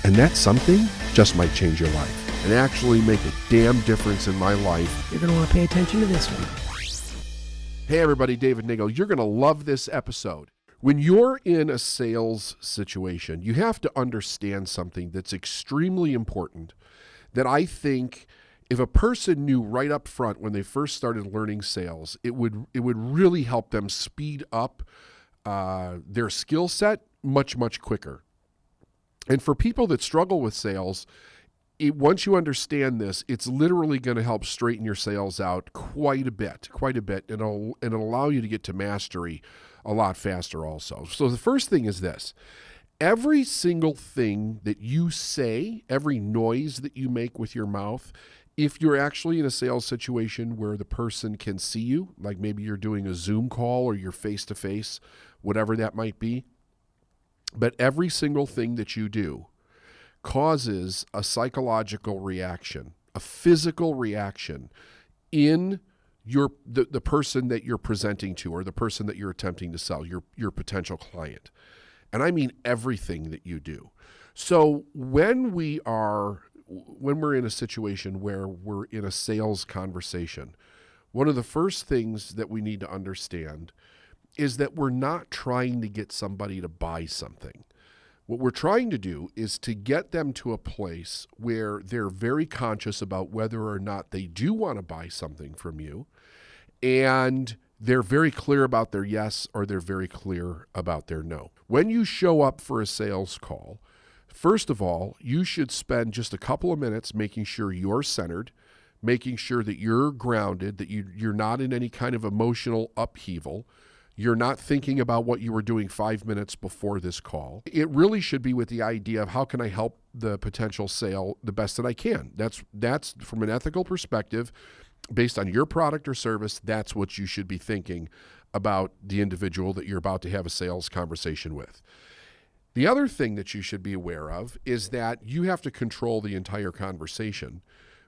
And that something just might change your life and actually make a damn difference in my life. You're going to want to pay attention to this one. Hey everybody, David Nagel. You're going to love this episode. When you're in a sales situation, you have to understand something that's extremely important that I think if a person knew right up front when they first started learning sales, it would really help them speed up their skill set much, much quicker. And for people that struggle with sales, once you understand this, it's literally going to help straighten your sales out quite a bit, and it'll allow you to get to mastery a lot faster also. So the first thing is this. Every single thing that you say, every noise that you make with your mouth, if you're actually in a sales situation where the person can see you, like maybe you're doing a Zoom call or you're face-to-face, whatever that might be, but every single thing that you do causes a psychological reaction, a physical reaction in the person that you're presenting to or the person that you're attempting to sell, your potential client. And I mean everything that you do. So when we're in a situation where we're in a sales conversation, one of the first things that we need to understand is that we're not trying to get somebody to buy something. What we're trying to do is to get them to a place where they're very conscious about whether or not they do want to buy something from you, and they're very clear about their yes or they're very clear about their no. When you show up for a sales call, first of all, you should spend just a couple of minutes making sure you're centered, making sure that you're grounded, that you're not in any kind of emotional upheaval. You're not thinking about what you were doing 5 minutes before this call. It really should be with the idea of how can I help the potential sale the best that I can. That's from an ethical perspective, based on your product or service, that's what you should be thinking about the individual that you're about to have a sales conversation with. The other thing that you should be aware of is that you have to control the entire conversation,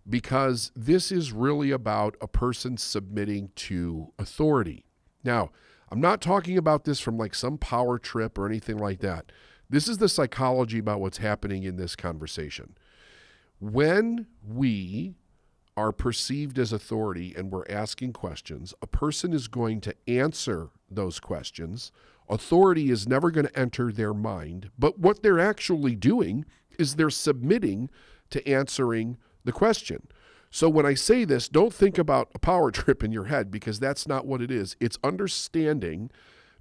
because this is really about a person submitting to authority. Now, I'm not talking about this from like some power trip or anything like that. This is the psychology about what's happening in this conversation. When we are perceived as authority and we're asking questions, a person is going to answer those questions. Authority is never going to enter their mind, but what they're actually doing is they're submitting to answering the question. So when I say this, don't think about a power trip in your head, because that's not what it is. It's understanding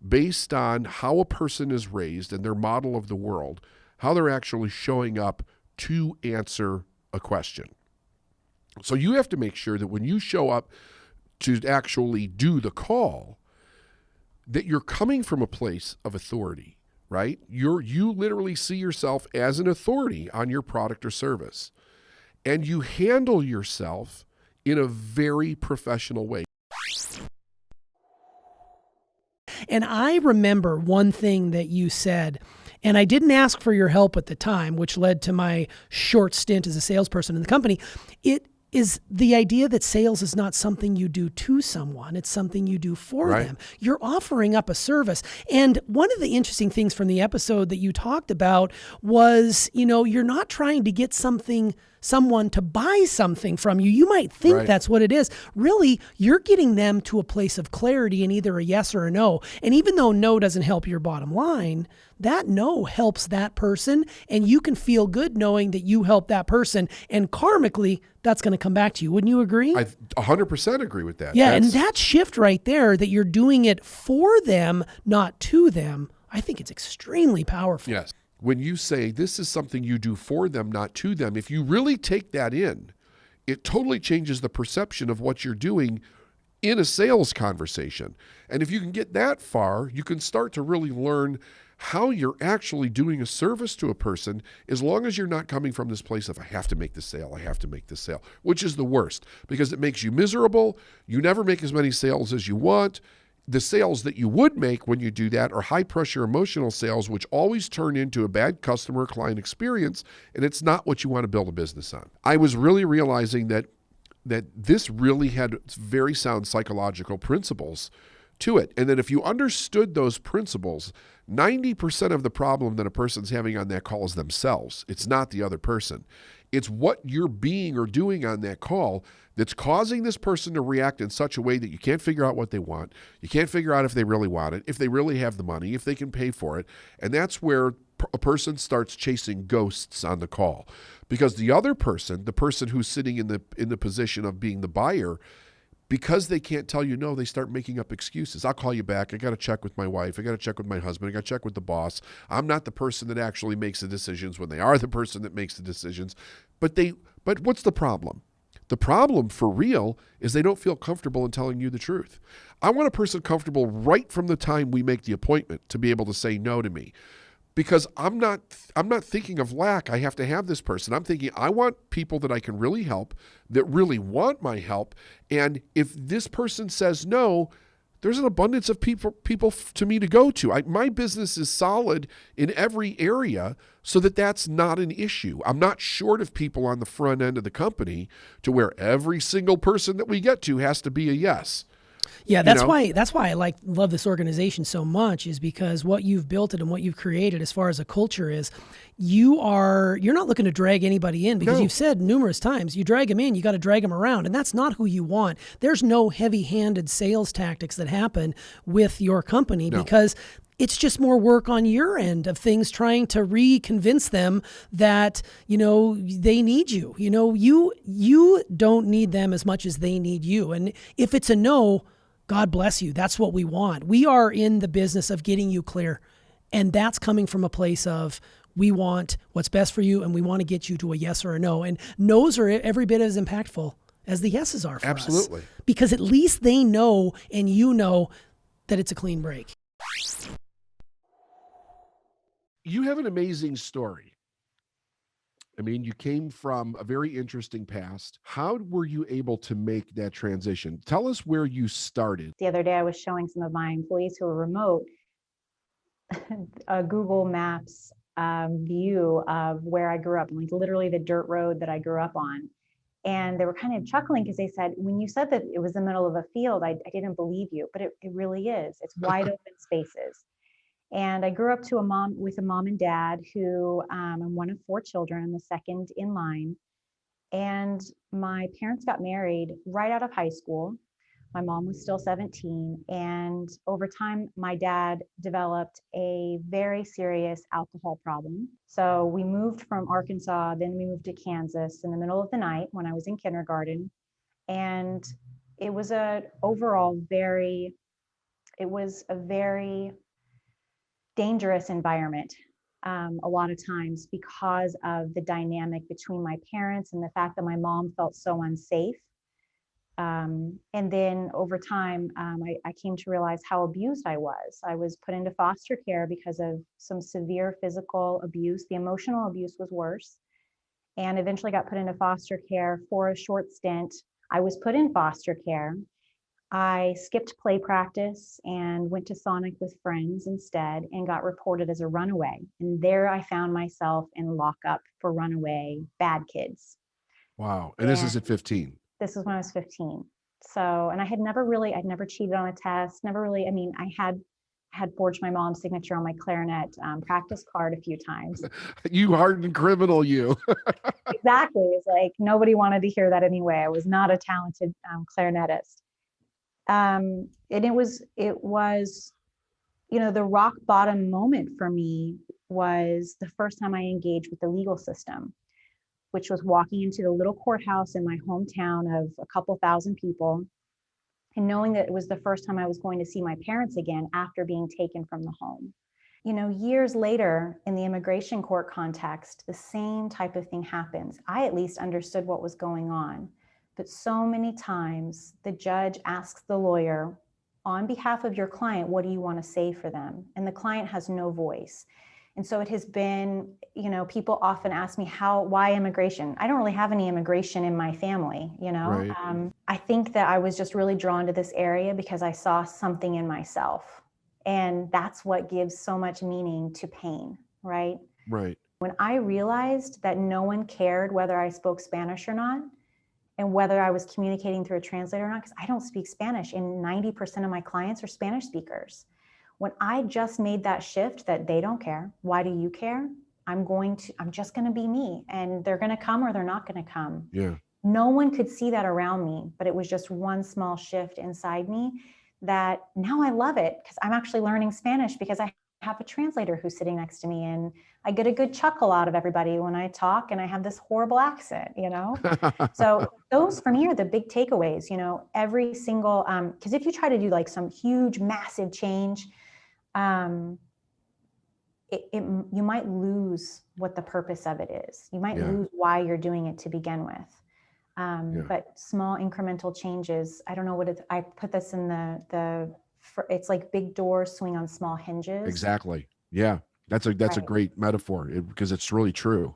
based on how a person is raised and their model of the world, how they're actually showing up to answer a question. So you have to make sure that when you show up to actually do the call, that you're coming from a place of authority, right? You literally see yourself as an authority on your product or service. And you handle yourself in a very professional way. And I remember one thing that you said, and I didn't ask for your help at the time, which led to my short stint as a salesperson in the company. It is the idea that sales is not something you do to someone. It's something you do for them. You're offering up a service. And one of the interesting things from the episode that you talked about was, you're not trying to get someone to buy something from you. You might think that's what it is. Really, you're getting them to a place of clarity in either a yes or a no. And even though no doesn't help your bottom line, that no helps that person, and you can feel good knowing that you helped that person, and karmically, that's going to come back to you. Wouldn't you agree? I 100% agree with that. Yeah, and that shift right there, that you're doing it for them, not to them, I think it's extremely powerful. Yes. When you say this is something you do for them, not to them, if you really take that in, it totally changes the perception of what you're doing in a sales conversation. And if you can get that far, you can start to really learn how you're actually doing a service to a person, as long as you're not coming from this place of, I have to make this sale, which is the worst, because it makes you miserable. You never make as many sales as you want. The sales that you would make when you do that are high-pressure emotional sales, which always turn into a bad customer-client experience, and it's not what you want to build a business on. I was really realizing that this really had very sound psychological principles to it. And then if you understood those principles, 90% of the problem that a person's having on that call is themselves. It's not the other person. It's what you're being or doing on that call that's causing this person to react in such a way that you can't figure out what they want. You can't figure out if they really want it, if they really have the money, if they can pay for it. And that's where a person starts chasing ghosts on the call. Because the other person, the person who's sitting in the position of being the buyer, because they can't tell you no, they start making up excuses. I'll call you back. I got to check with my wife. I got to check with my husband. I got to check with the boss. I'm not the person that actually makes the decisions when they are the person that makes the decisions. But what's the problem? The problem for real is they don't feel comfortable in telling you the truth. I want a person comfortable right from the time we make the appointment to be able to say no to me. Because I'm not thinking of lack. I have to have this person. I'm thinking I want people that I can really help, that really want my help. And if this person says no, there's an abundance of people to me to go to. My business is solid in every area so that's not an issue. I'm not short of people on the front end of the company to where every single person that we get to has to be a yes. Yeah, that's why I love this organization so much, is because what you've built it and what you've created as far as a culture is you're not looking to drag anybody in, because you've said numerous times, you drag them in, you got to drag them around, and that's not who you want. There's no heavy-handed sales tactics that happen with your company because it's just more work on your end of things, trying to reconvince them that, they need you. You don't need them as much as they need you. And if it's a no, God bless you. That's what we want. We are in the business of getting you clear. And that's coming from a place of, we want what's best for you, and we want to get you to a yes or a no. And no's are every bit as impactful as the yeses are for us. Absolutely. Because at least they know, and you know, that it's a clean break. You have an amazing story. I mean, you came from a very interesting past. How were you able to make that transition? Tell us where you started. The other day, I was showing some of my employees who are remote a Google Maps view of where I grew up, like literally the dirt road that I grew up on. And they were kind of chuckling because they said, when you said that it was the middle of a field, I didn't believe you, but it really is. It's wide open spaces. And I grew up with a mom and dad who I'm one of 4 children, I'm the second in line. And my parents got married right out of high school. My mom was still 17. And over time, my dad developed a very serious alcohol problem. So we moved from Arkansas, then we moved to Kansas in the middle of the night when I was in kindergarten. And it was a very dangerous environment a lot of times because of the dynamic between my parents and the fact that my mom felt so unsafe. And then over time, I came to realize how abused I was. I was put into foster care because of some severe physical abuse. The emotional abuse was worse, and eventually got put into foster care for a short stint. I was put in foster care. I skipped play practice and went to Sonic with friends instead and got reported as a runaway. And there I found myself in lockup for runaway bad kids. Wow. And this is at 15. This is when I was 15. So, and I'd never cheated on a test, I had forged my mom's signature on my clarinet practice card a few times. You hardened criminal, you. Exactly. It's like, nobody wanted to hear that anyway. I was not a talented clarinetist. And it was, the rock bottom moment for me was the first time I engaged with the legal system, which was walking into the little courthouse in my hometown of a couple thousand people, and knowing that it was the first time I was going to see my parents again after being taken from the home. Years later, in the immigration court context, the same type of thing happens. I at least understood what was going on. But so many times the judge asks the lawyer, on behalf of your client, what do you want to say for them? And the client has no voice. And so it has been, people often ask me why immigration? I don't really have any immigration in my family, Right. I think that I was just really drawn to this area because I saw something in myself. And that's what gives so much meaning to pain, right? Right. When I realized that no one cared whether I spoke Spanish or not, and whether I was communicating through a translator or not, because I don't speak Spanish, and 90% of my clients are Spanish speakers. When I just made that shift that they don't care, why do you care? I'm just going to be me, and they're going to come or they're not going to come. Yeah. No one could see that around me, but it was just one small shift inside me that now I love it, because I'm actually learning Spanish because I have a translator who's sitting next to me, and I get a good chuckle out of everybody when I talk and I have this horrible accent, So those for me are the big takeaways, every single, because if you try to do like some huge, massive change, you might lose what the purpose of it is. You might lose why you're doing it to begin with. But small incremental changes, I don't know what I put this in it's like big doors swing on small hinges. Exactly. Yeah. That's a Right. great metaphor because it's really true.